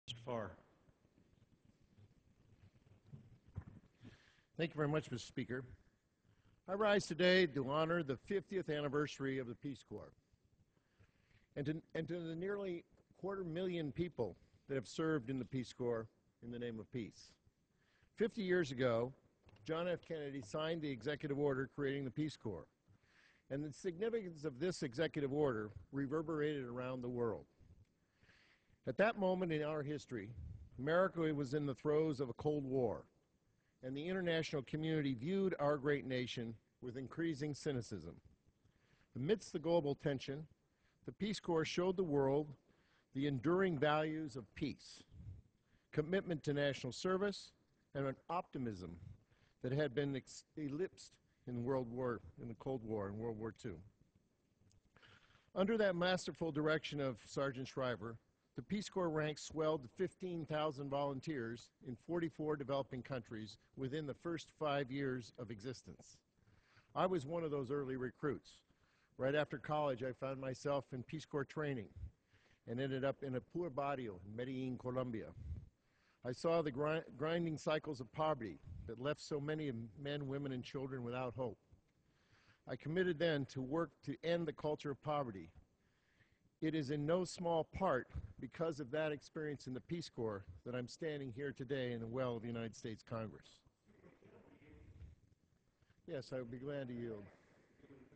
Mr. Farr. Thank you very much, Mr. Speaker. I rise today to honor the 50th anniversary of the Peace Corps and to the nearly 250,000 people that have served in the Peace Corps in the name of peace. 50 years ago, John F. Kennedy signed the executive order creating the Peace Corps, and the significance of this executive order reverberated around the world. At that moment in our history, America was in the throes of a Cold War, and the international community viewed our great nation with increasing cynicism. Amidst the global tension, the Peace Corps showed the world the enduring values of peace, commitment to national service, and an optimism that had been eclipsed in the Cold War and World War II. Under that masterful direction of Sergeant Shriver, the Peace Corps ranks swelled to 15,000 volunteers in 44 developing countries within the first 5 years of existence. I was one of those early recruits. Right after college, I found myself in Peace Corps training and ended up in a poor barrio in Medellin, Colombia. I saw the grinding cycles of poverty that left so many men, women, and children without hope. I committed then to work to end the culture of poverty. It is in no small part because of that experience in the Peace Corps that I'm standing here today in the well of the United States Congress. Yes, I would be glad to yield.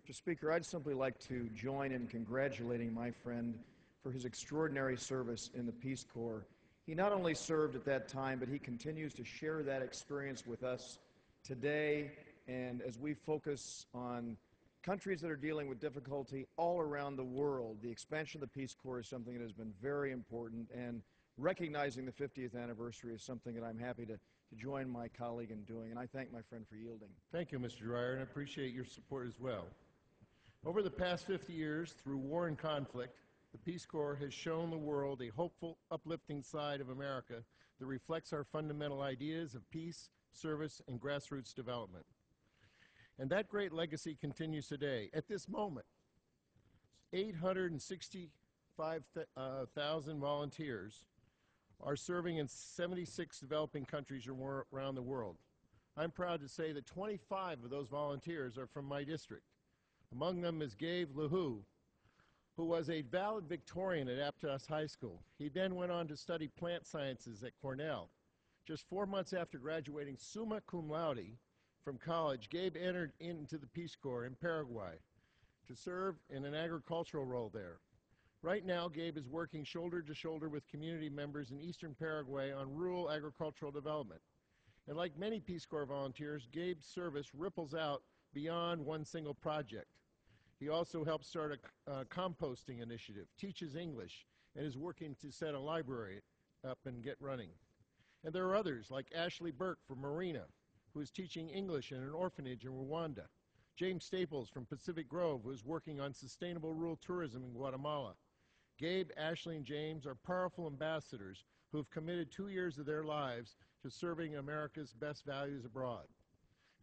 Mr. Speaker, I'd simply like to join in congratulating my friend for his extraordinary service in the Peace Corps. He not only served at that time, but he continues to share that experience with us today, and as we focus on countries that are dealing with difficulty all around the world, the expansion of the Peace Corps is something that has been very important, and recognizing the 50th anniversary is something that I'm happy to join my colleague in doing, and I thank my friend for yielding. Thank you, Mr. Dreyer, and I appreciate your support as well. Over the past 50 years, through war and conflict, the Peace Corps has shown the world a hopeful, uplifting side of America that reflects our fundamental ideas of peace, service, and grassroots development. And that great legacy continues today. At this moment, 865,000 volunteers are serving in 76 developing countries or more around the world. I'm proud to say that 25 of those volunteers are from my district. Among them is Gabe LaHoo, who was a valedictorian at Aptos High School. He then went on to study plant sciences at Cornell. Just 4 months after graduating summa cum laude from college, Gabe entered into the Peace Corps in Paraguay to serve in an agricultural role there. Right now, Gabe is working shoulder to shoulder with community members in eastern Paraguay on rural agricultural development. And like many Peace Corps volunteers, Gabe's service ripples out beyond one single project. He also helped start a composting initiative, teaches English, and is working to set a library up and get running. And there are others like Ashley Burke from Marina, who is teaching English in an orphanage in Rwanda. James Staples from Pacific Grove, who is working on sustainable rural tourism in Guatemala. Gabe, Ashley, and James are powerful ambassadors who have committed 2 years of their lives to serving America's best values abroad.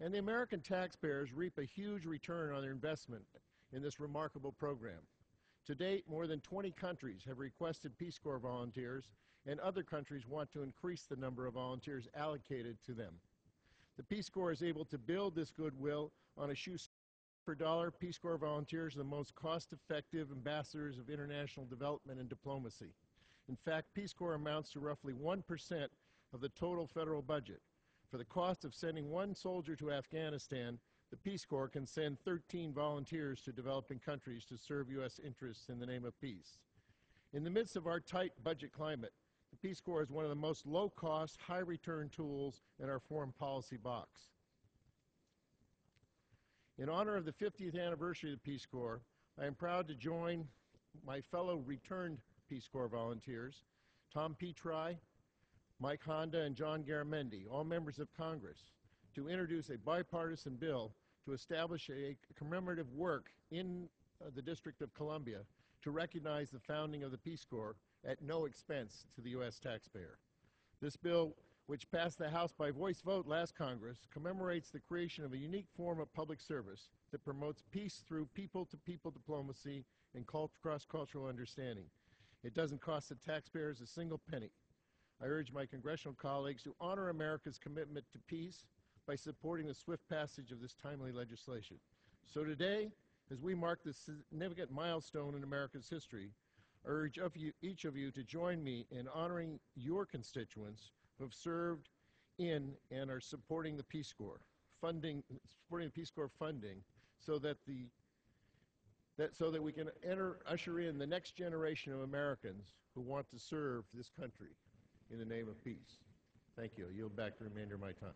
And the American taxpayers reap a huge return on their investment in this remarkable program. To date, more than 20 countries have requested Peace Corps volunteers, and other countries want to increase the number of volunteers allocated to them. The Peace Corps is able to build this goodwill on a shoestring. Per dollar, Peace Corps volunteers are the most cost-effective ambassadors of international development and diplomacy. In fact, Peace Corps amounts to roughly 1% of the total federal budget. For the cost of sending one soldier to Afghanistan, the Peace Corps can send 13 volunteers to developing countries to serve U.S. interests in the name of peace. In the midst of our tight budget climate, the Peace Corps is one of the most low-cost, high-return tools in our foreign policy box. In honor of the 50th anniversary of the Peace Corps, I am proud to join my fellow returned Peace Corps volunteers, Tom Petri, Mike Honda, and John Garamendi, all members of Congress, to introduce a bipartisan bill to establish a commemorative work in the District of Columbia to recognize the founding of the Peace Corps at no expense to the U.S. taxpayer. This bill, which passed the House by voice vote last Congress, commemorates the creation of a unique form of public service that promotes peace through people-to-people diplomacy and cross-cultural understanding. It doesn't cost the taxpayers a single penny. I urge my congressional colleagues to honor America's commitment to peace by supporting the swift passage of this timely legislation. So today, as we mark this significant milestone in America's history, I urge each of you to join me in honoring your constituents who have served in and are supporting the Peace Corps funding, so that we can usher in the next generation of Americans who want to serve this country in the name of peace. Thank you. I yield back the remainder of my time.